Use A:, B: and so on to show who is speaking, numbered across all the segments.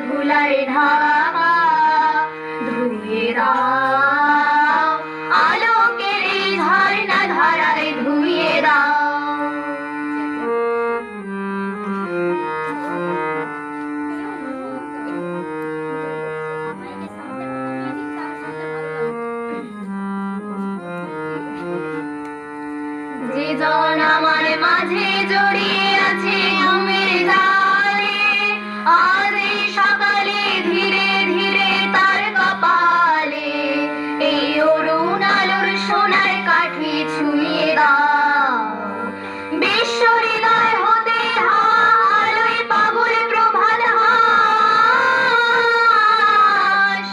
A: ধুলায় ঢাকা ধুয়ে দাও আলোকের এই ঝর্ণা ধারায় ধুয়ে দাও। যে জন আমার মাঝে জড়িয়ে আছে ঘুমের জালে, আজ এই সকালে ধীরে ধীরে তার কপালে এই অরুণ আলোর সোনার কাঠি ছুঁয়ে দাও। বিশ্ব হৃদয় হতে আলোয় পাগল প্রভাত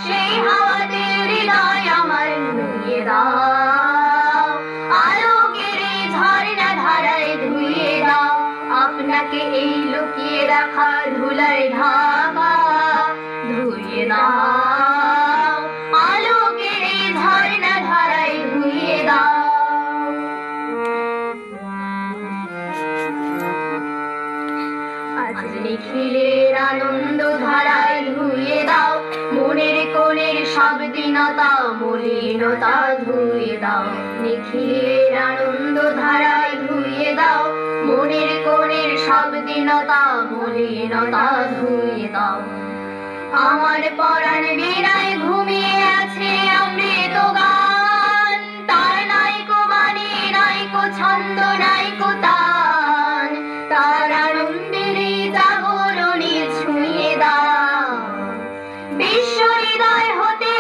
A: সেই হাওয়াতে হৃদয় আমার নুয়ে দাও। আপনাকে এই লুকিয়ে রাখা ধুলায় ঢাকা ধুয়ে দাও আলোকের এই ঝর্ণা ধারায় ধুয়ে দাও। আজ নিখিলের আনন্দ ধারায় ধুয়ে দাও মনের কোণের সব দীনতা মলিনতা ধুয়ে দাও। নিখিলের আনন্দ ধারায় ধুয়ে দাও মনের কোণের সব দীনতা মলিনতা ধুয়ে দাও। আমার পরাণ বীণায় ঘুমিয়ে আছে অমৃত গান, তার নাইকো বাণী নাইকো ছন্দ নাইকো তান, তার আনন্দের জাগরণী ছুঁয়ে দাও। বিশ্ব হৃদয় হতে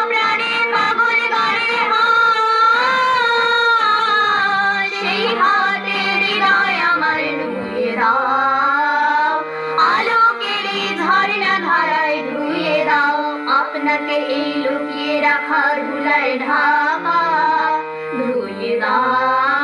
A: প্রাণে পাগল গানে সেই হাতে হৃদয় আমার নুয়ে দাও আলোকের এই ঝর্ণা ধারায় ধুয়ে দাও। আপনাকে এই লুকিয়ে রাখা ধুলায় ঢাকা ধুয়ে দাও।